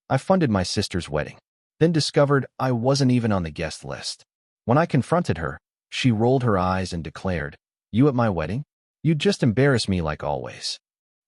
I funded my sister's wedding, then discovered I wasn't even on the guest list. When I confronted her, she rolled her eyes and declared, "You at my wedding? You'd just embarrass me like always."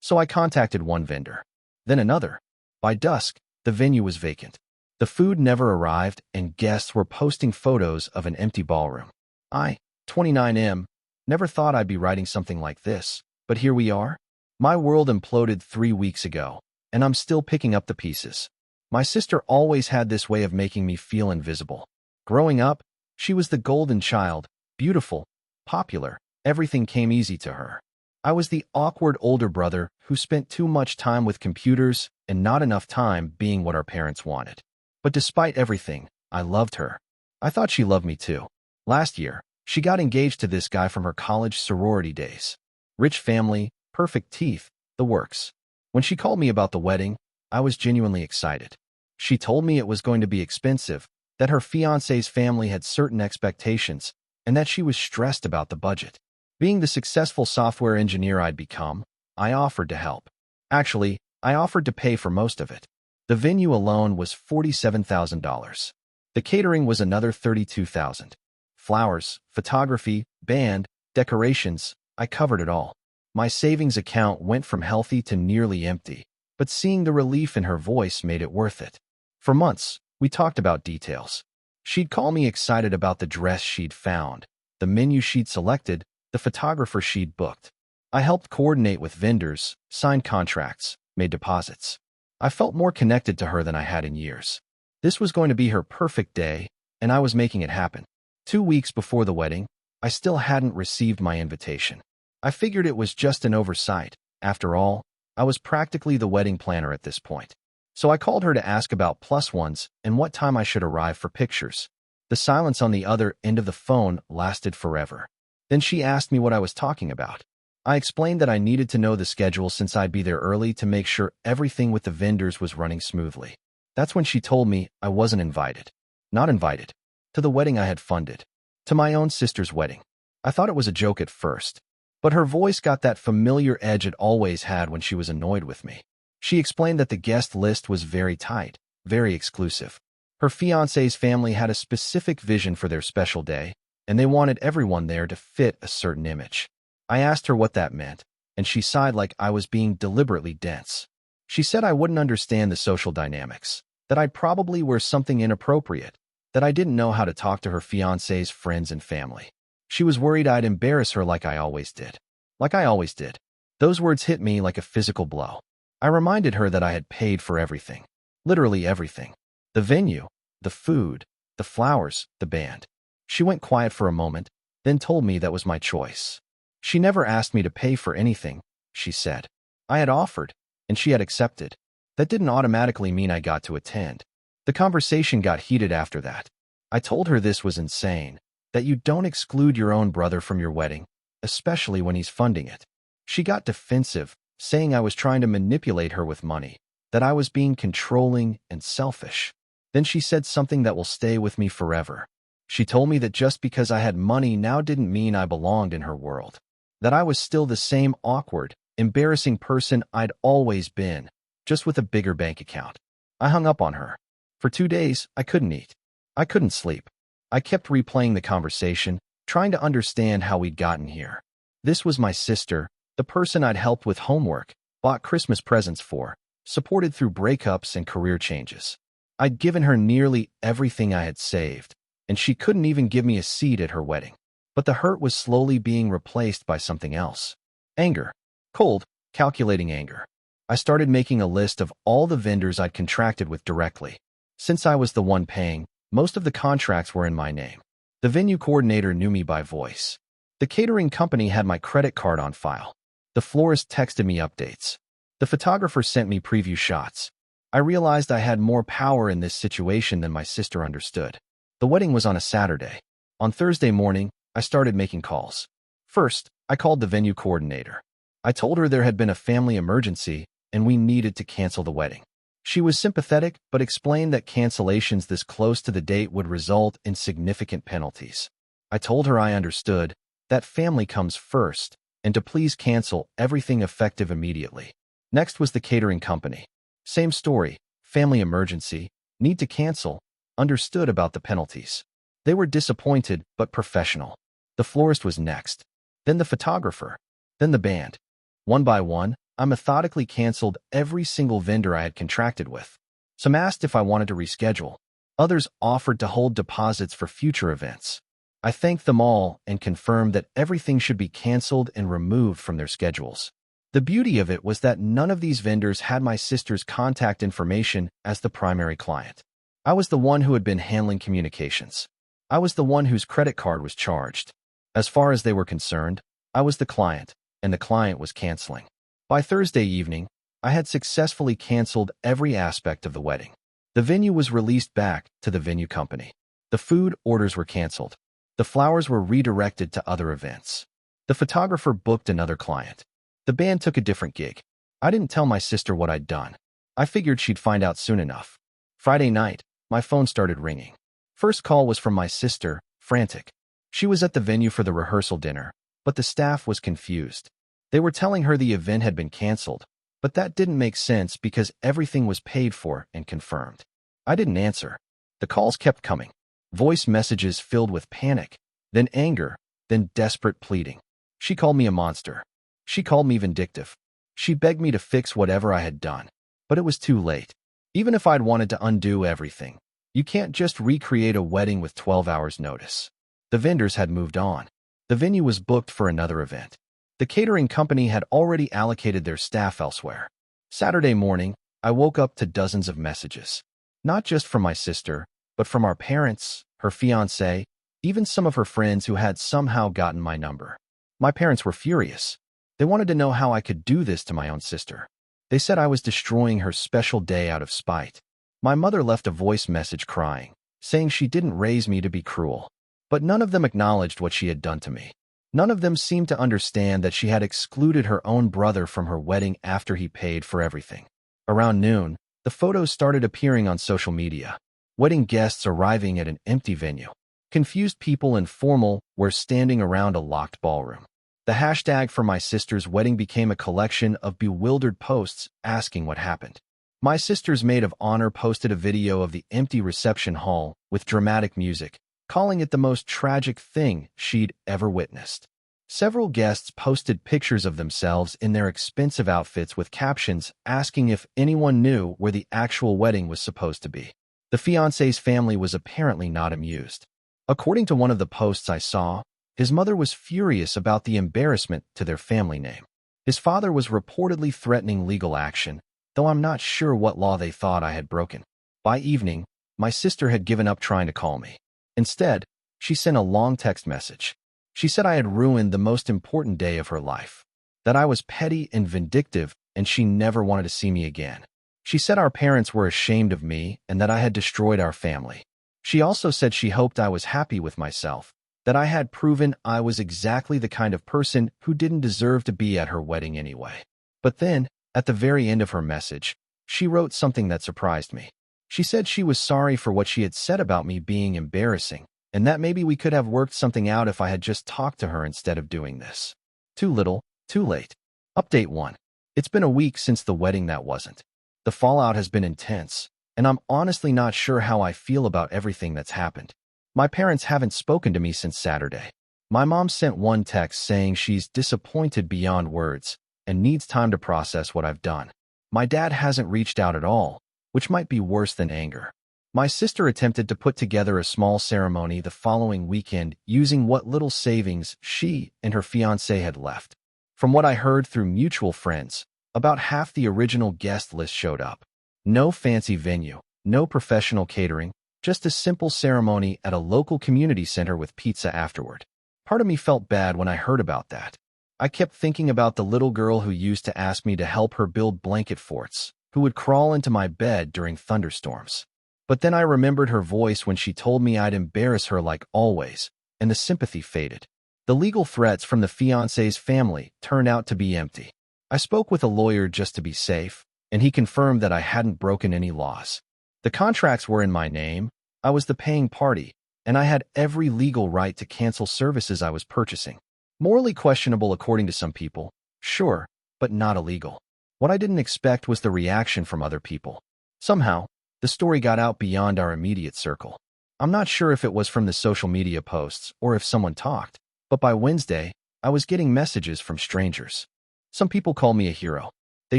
So I contacted one vendor, then another. By dusk, the venue was vacant. The food never arrived, and guests were posting photos of an empty ballroom. I, 29M, never thought I'd be writing something like this, but here we are. My world imploded 3 weeks ago, and I'm still picking up the pieces. My sister always had this way of making me feel invisible. Growing up, she was the golden child, beautiful, popular. Everything came easy to her. I was the awkward older brother who spent too much time with computers and not enough time being what our parents wanted. But despite everything, I loved her. I thought she loved me too. Last year, she got engaged to this guy from her college sorority days. Rich family, perfect teeth, the works. When she called me about the wedding, I was genuinely excited. She told me it was going to be expensive, that her fiancé's family had certain expectations, and that she was stressed about the budget. Being the successful software engineer I'd become, I offered to help. Actually, I offered to pay for most of it. The venue alone was $47,000. The catering was another $32,000. Flowers, photography, band, decorations, I covered it all. My savings account went from healthy to nearly empty, but seeing the relief in her voice made it worth it. For months, we talked about details. She'd call me excited about the dress she'd found, the menu she'd selected, the photographer she'd booked. I helped coordinate with vendors, signed contracts, made deposits. I felt more connected to her than I had in years. This was going to be her perfect day, and I was making it happen. 2 weeks before the wedding, I still hadn't received my invitation. I figured it was just an oversight. After all, I was practically the wedding planner at this point. So I called her to ask about plus ones and what time I should arrive for pictures. The silence on the other end of the phone lasted forever. Then she asked me what I was talking about. I explained that I needed to know the schedule since I'd be there early to make sure everything with the vendors was running smoothly. That's when she told me I wasn't invited. Not invited. To the wedding I had funded. To my own sister's wedding. I thought it was a joke at first, but her voice got that familiar edge it always had when she was annoyed with me. She explained that the guest list was very tight, very exclusive. Her fiancé's family had a specific vision for their special day, and they wanted everyone there to fit a certain image. I asked her what that meant, and she sighed like I was being deliberately dense. She said I wouldn't understand the social dynamics, that I'd probably wear something inappropriate, that I didn't know how to talk to her fiancé's friends and family. She was worried I'd embarrass her like I always did. Like I always did. Those words hit me like a physical blow. I reminded her that I had paid for everything. Literally everything. The venue, the food, the flowers, the band. She went quiet for a moment, then told me that was my choice. She never asked me to pay for anything, she said. I had offered, and she had accepted. That didn't automatically mean I got to attend. The conversation got heated after that. I told her this was insane, that you don't exclude your own brother from your wedding, especially when he's funding it. She got defensive, saying I was trying to manipulate her with money, that I was being controlling and selfish. Then she said something that will stay with me forever. She told me that just because I had money now didn't mean I belonged in her world. That I was still the same awkward, embarrassing person I'd always been, just with a bigger bank account. I hung up on her. For 2 days, I couldn't eat. I couldn't sleep. I kept replaying the conversation, trying to understand how we'd gotten here. This was my sister, the person I'd helped with homework, bought Christmas presents for, supported through breakups and career changes. I'd given her nearly everything I had saved, and she couldn't even give me a seat at her wedding. But the hurt was slowly being replaced by something else. Anger. Cold, calculating anger. I started making a list of all the vendors I'd contracted with directly. Since I was the one paying, most of the contracts were in my name. The venue coordinator knew me by voice. The catering company had my credit card on file. The florist texted me updates. The photographer sent me preview shots. I realized I had more power in this situation than my sister understood. The wedding was on a Saturday. On Thursday morning, I started making calls. First, I called the venue coordinator. I told her there had been a family emergency and we needed to cancel the wedding. She was sympathetic but explained that cancellations this close to the date would result in significant penalties. I told her I understood, that family comes first, and to please cancel everything effective immediately. Next was the catering company. Same story, family emergency, need to cancel, understood about the penalties. They were disappointed but professional. The florist was next, then the photographer, then the band. One by one, I methodically canceled every single vendor I had contracted with. Some asked if I wanted to reschedule. Others offered to hold deposits for future events. I thanked them all and confirmed that everything should be canceled and removed from their schedules. The beauty of it was that none of these vendors had my sister's contact information as the primary client. I was the one who had been handling communications. I was the one whose credit card was charged. As far as they were concerned, I was the client, and the client was canceling. By Thursday evening, I had successfully canceled every aspect of the wedding. The venue was released back to the venue company. The food orders were canceled. The flowers were redirected to other events. The photographer booked another client. The band took a different gig. I didn't tell my sister what I'd done. I figured she'd find out soon enough. Friday night, my phone started ringing. First call was from my sister, frantic. She was at the venue for the rehearsal dinner, but the staff was confused. They were telling her the event had been canceled, but that didn't make sense because everything was paid for and confirmed. I didn't answer. The calls kept coming. Voice messages filled with panic, then anger, then desperate pleading. She called me a monster. She called me vindictive. She begged me to fix whatever I had done. But it was too late. Even if I'd wanted to undo everything, you can't just recreate a wedding with 12 hours notice. The vendors had moved on. The venue was booked for another event. The catering company had already allocated their staff elsewhere. Saturday morning, I woke up to dozens of messages. Not just from my sister, but from our parents, her fiancé, even some of her friends who had somehow gotten my number. My parents were furious. They wanted to know how I could do this to my own sister. They said I was destroying her special day out of spite. My mother left a voice message crying, saying she didn't raise me to be cruel. But none of them acknowledged what she had done to me. None of them seemed to understand that she had excluded her own brother from her wedding after he paid for everything. Around noon, the photos started appearing on social media. Wedding guests arriving at an empty venue. Confused people and formal were standing around a locked ballroom. The hashtag for my sister's wedding became a collection of bewildered posts asking what happened. My sister's maid of honor posted a video of the empty reception hall with dramatic music, calling it the most tragic thing she'd ever witnessed. Several guests posted pictures of themselves in their expensive outfits with captions asking if anyone knew where the actual wedding was supposed to be. The fiancé's family was apparently not amused. According to one of the posts I saw, his mother was furious about the embarrassment to their family name. His father was reportedly threatening legal action, though I'm not sure what law they thought I had broken. By evening, my sister had given up trying to call me. Instead, she sent a long text message. She said I had ruined the most important day of her life, that I was petty and vindictive and she never wanted to see me again. She said our parents were ashamed of me and that I had destroyed our family. She also said she hoped I was happy with myself, that I had proven I was exactly the kind of person who didn't deserve to be at her wedding anyway. But then, at the very end of her message, she wrote something that surprised me. She said she was sorry for what she had said about me being embarrassing, and that maybe we could have worked something out if I had just talked to her instead of doing this. Too little, too late. Update 1. It's been a week since the wedding that wasn't. The fallout has been intense, and I'm honestly not sure how I feel about everything that's happened. My parents haven't spoken to me since Saturday. My mom sent one text saying she's disappointed beyond words and needs time to process what I've done. My dad hasn't reached out at all, which might be worse than anger. My sister attempted to put together a small ceremony the following weekend using what little savings she and her fiancé had left. From what I heard through mutual friends, about half the original guest list showed up. No fancy venue, no professional catering, just a simple ceremony at a local community center with pizza afterward. Part of me felt bad when I heard about that. I kept thinking about the little girl who used to ask me to help her build blanket forts, who would crawl into my bed during thunderstorms. But then I remembered her voice when she told me I'd embarrass her like always, and the sympathy faded. The legal threats from the fiancé's family turned out to be empty. I spoke with a lawyer just to be safe, and he confirmed that I hadn't broken any laws. The contracts were in my name, I was the paying party, and I had every legal right to cancel services I was purchasing. Morally questionable according to some people, sure, but not illegal. What I didn't expect was the reaction from other people. Somehow, the story got out beyond our immediate circle. I'm not sure if it was from the social media posts or if someone talked, but by Wednesday, I was getting messages from strangers. Some people call me a hero. They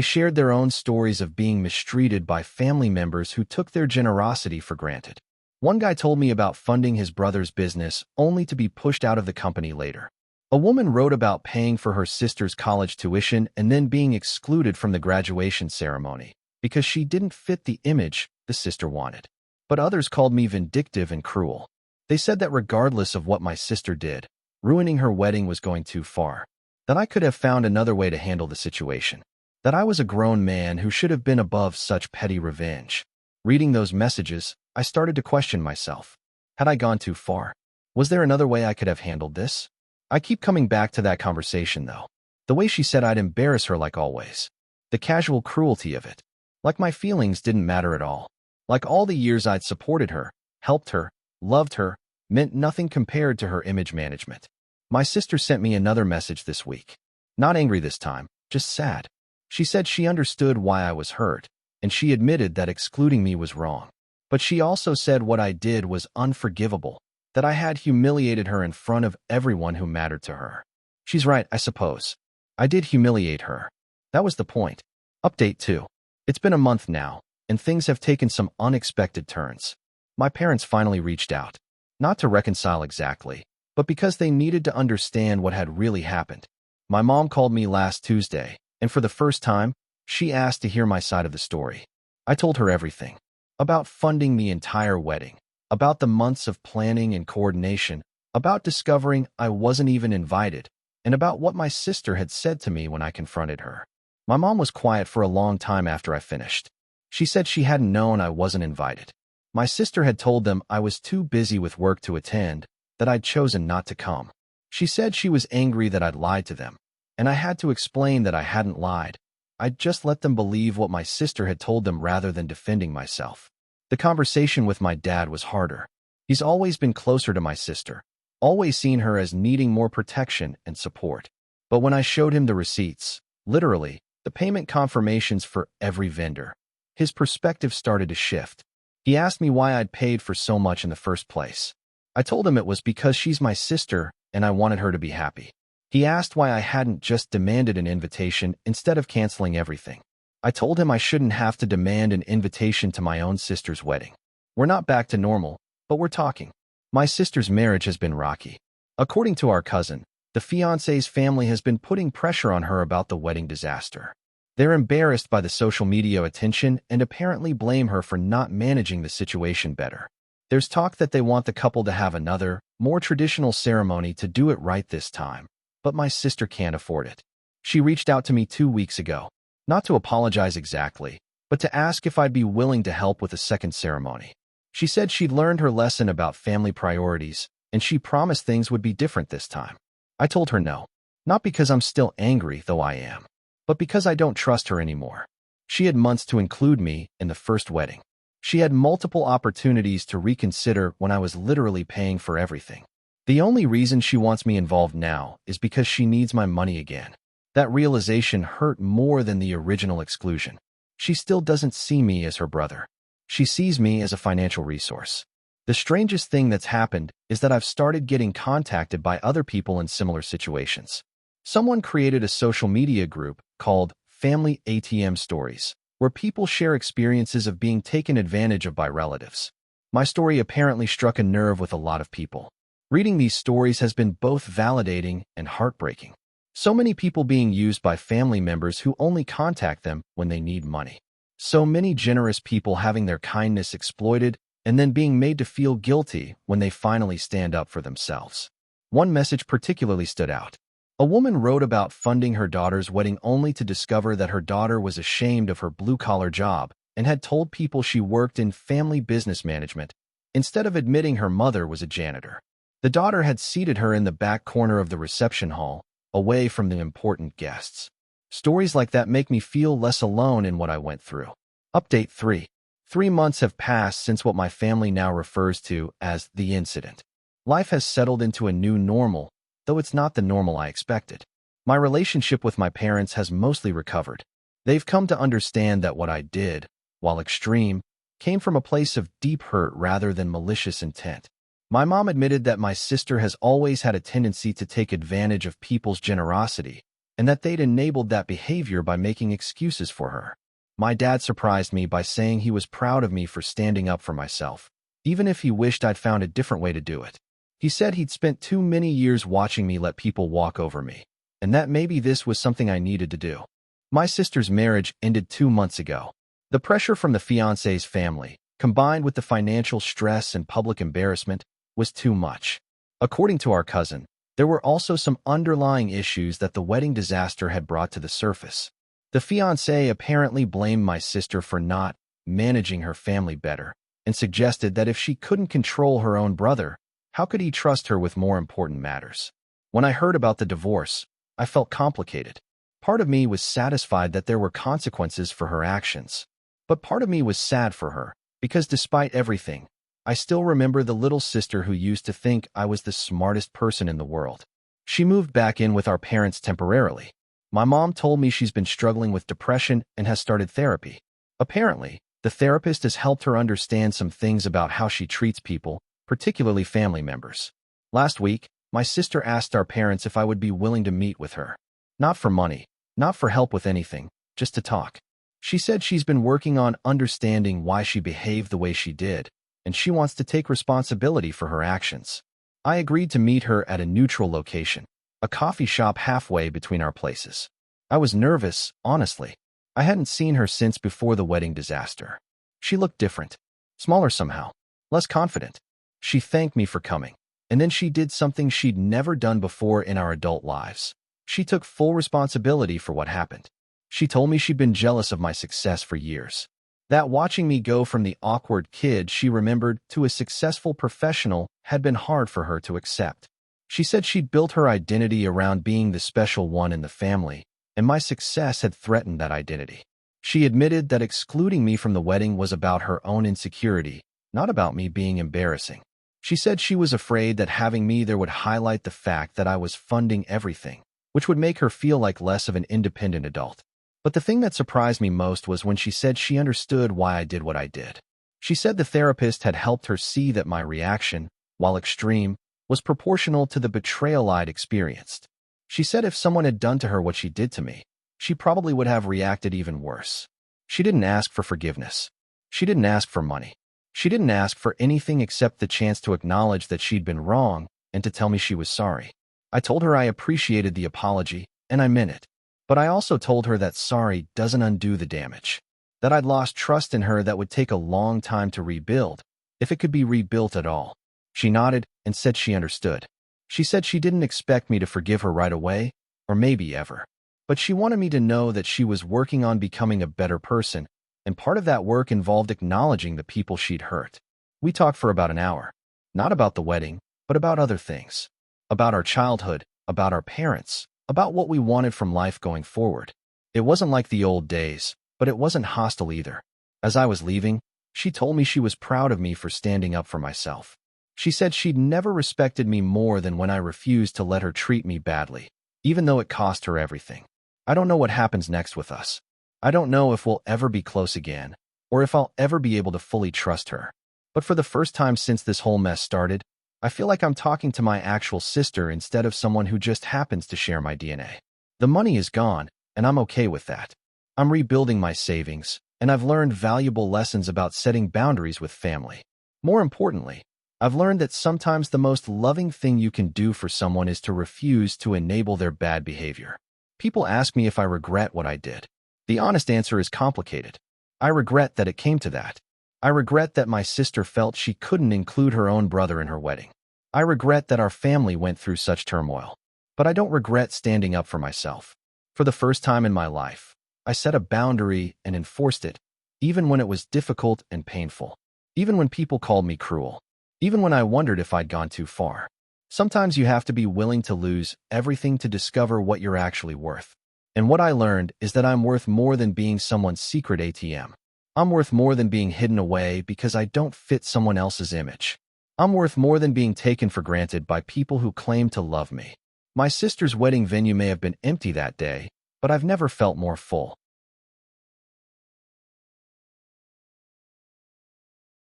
shared their own stories of being mistreated by family members who took their generosity for granted. One guy told me about funding his brother's business only to be pushed out of the company later. A woman wrote about paying for her sister's college tuition and then being excluded from the graduation ceremony because she didn't fit the image the sister wanted. But others called me vindictive and cruel. They said that regardless of what my sister did, ruining her wedding was going too far, that I could have found another way to handle the situation, that I was a grown man who should have been above such petty revenge. Reading those messages, I started to question myself. Had I gone too far? Was there another way I could have handled this? I keep coming back to that conversation, though. The way she said I'd embarrass her like always. The casual cruelty of it. Like my feelings didn't matter at all. Like all the years I'd supported her, helped her, loved her, meant nothing compared to her image management. My sister sent me another message this week. Not angry this time, just sad. She said she understood why I was hurt, and she admitted that excluding me was wrong. But she also said what I did was unforgivable, that I had humiliated her in front of everyone who mattered to her. She's right, I suppose. I did humiliate her. That was the point. Update 2. It's been a month now, and things have taken some unexpected turns. My parents finally reached out. Not to reconcile exactly, but because they needed to understand what had really happened. My mom called me last Tuesday, and for the first time, she asked to hear my side of the story. I told her everything. About funding the entire wedding, about the months of planning and coordination, about discovering I wasn't even invited, and about what my sister had said to me when I confronted her. My mom was quiet for a long time after I finished. She said she hadn't known I wasn't invited. My sister had told them I was too busy with work to attend, that I'd chosen not to come. She said she was angry that I'd lied to them, and I had to explain that I hadn't lied. I'd just let them believe what my sister had told them rather than defending myself. The conversation with my dad was harder. He's always been closer to my sister, always seen her as needing more protection and support. But when I showed him the receipts, literally, the payment confirmations for every vendor, his perspective started to shift. He asked me why I'd paid for so much in the first place. I told him it was because she's my sister and I wanted her to be happy. He asked why I hadn't just demanded an invitation instead of canceling everything. I told him I shouldn't have to demand an invitation to my own sister's wedding. We're not back to normal, but we're talking. My sister's marriage has been rocky. According to our cousin, the fiancé's family has been putting pressure on her about the wedding disaster. They're embarrassed by the social media attention and apparently blame her for not managing the situation better. There's talk that they want the couple to have another, more traditional ceremony to do it right this time, but my sister can't afford it. She reached out to me 2 weeks ago, not to apologize exactly, but to ask if I'd be willing to help with a second ceremony. She said she'd learned her lesson about family priorities, and she promised things would be different this time. I told her no, not because I'm still angry, though I am, but because I don't trust her anymore. She had months to include me in the first wedding. She had multiple opportunities to reconsider when I was literally paying for everything. The only reason she wants me involved now is because she needs my money again. That realization hurt more than the original exclusion. She still doesn't see me as her brother. She sees me as a financial resource. The strangest thing that's happened is that I've started getting contacted by other people in similar situations. Someone created a social media group called Family ATM Stories, where people share experiences of being taken advantage of by relatives. My story apparently struck a nerve with a lot of people. Reading these stories has been both validating and heartbreaking. So many people being used by family members who only contact them when they need money. So many generous people having their kindness exploited and then being made to feel guilty when they finally stand up for themselves. One message particularly stood out. A woman wrote about funding her daughter's wedding only to discover that her daughter was ashamed of her blue-collar job and had told people she worked in family business management instead of admitting her mother was a janitor. The daughter had seated her in the back corner of the reception hall, away from the important guests. Stories like that make me feel less alone in what I went through. Update 3. 3 months have passed since what my family now refers to as the incident. Life has settled into a new normal, though it's not the normal I expected. My relationship with my parents has mostly recovered. They've come to understand that what I did, while extreme, came from a place of deep hurt rather than malicious intent. My mom admitted that my sister has always had a tendency to take advantage of people's generosity, and that they'd enabled that behavior by making excuses for her. My dad surprised me by saying he was proud of me for standing up for myself, even if he wished I'd found a different way to do it. He said he'd spent too many years watching me let people walk over me, and that maybe this was something I needed to do. My sister's marriage ended 2 months ago. The pressure from the fiancé's family, combined with the financial stress and public embarrassment, was too much. According to our cousin, there were also some underlying issues that the wedding disaster had brought to the surface. The fiancé apparently blamed my sister for not managing her family better, and suggested that if she couldn't control her own brother, how could he trust her with more important matters? When I heard about the divorce, I felt complicated. Part of me was satisfied that there were consequences for her actions. But part of me was sad for her, because despite everything, I still remember the little sister who used to think I was the smartest person in the world. She moved back in with our parents temporarily. My mom told me she's been struggling with depression and has started therapy. Apparently, the therapist has helped her understand some things about how she treats people, particularly family members. Last week, my sister asked our parents if I would be willing to meet with her. Not for money, not for help with anything, just to talk. She said she's been working on understanding why she behaved the way she did, and she wants to take responsibility for her actions. I agreed to meet her at a neutral location, a coffee shop halfway between our places. I was nervous, honestly. I hadn't seen her since before the wedding disaster. She looked different, smaller somehow, less confident. She thanked me for coming, and then she did something she'd never done before in our adult lives. She took full responsibility for what happened. She told me she'd been jealous of my success for years. That watching me go from the awkward kid she remembered to a successful professional had been hard for her to accept. She said she'd built her identity around being the special one in the family, and my success had threatened that identity. She admitted that excluding me from the wedding was about her own insecurity, not about me being embarrassing. She said she was afraid that having me there would highlight the fact that I was funding everything, which would make her feel like less of an independent adult. But the thing that surprised me most was when she said she understood why I did what I did. She said the therapist had helped her see that my reaction, while extreme, was proportional to the betrayal I'd experienced. She said if someone had done to her what she did to me, she probably would have reacted even worse. She didn't ask for forgiveness. She didn't ask for money. She didn't ask for anything except the chance to acknowledge that she'd been wrong and to tell me she was sorry. I told her I appreciated the apology, and I meant it. But I also told her that sorry doesn't undo the damage. That I'd lost trust in her that would take a long time to rebuild, if it could be rebuilt at all. She nodded and said she understood. She said she didn't expect me to forgive her right away, or maybe ever. But she wanted me to know that she was working on becoming a better person, and part of that work involved acknowledging the people she'd hurt. We talked for about an hour. Not about the wedding, but about other things. About our childhood, about our parents, about what we wanted from life going forward. It wasn't like the old days, but it wasn't hostile either. As I was leaving, she told me she was proud of me for standing up for myself. She said she'd never respected me more than when I refused to let her treat me badly, even though it cost her everything. I don't know what happens next with us. I don't know if we'll ever be close again, or if I'll ever be able to fully trust her. But for the first time since this whole mess started, I feel like I'm talking to my actual sister instead of someone who just happens to share my DNA. The money is gone, and I'm okay with that. I'm rebuilding my savings, and I've learned valuable lessons about setting boundaries with family. More importantly, I've learned that sometimes the most loving thing you can do for someone is to refuse to enable their bad behavior. People ask me if I regret what I did. The honest answer is complicated. I regret that it came to that. I regret that my sister felt she couldn't include her own brother in her wedding. I regret that our family went through such turmoil. But I don't regret standing up for myself. For the first time in my life, I set a boundary and enforced it, even when it was difficult and painful. Even when people called me cruel. Even when I wondered if I'd gone too far. Sometimes you have to be willing to lose everything to discover what you're actually worth. And what I learned is that I'm worth more than being someone's secret ATM. I'm worth more than being hidden away because I don't fit someone else's image. I'm worth more than being taken for granted by people who claim to love me. My sister's wedding venue may have been empty that day, but I've never felt more full.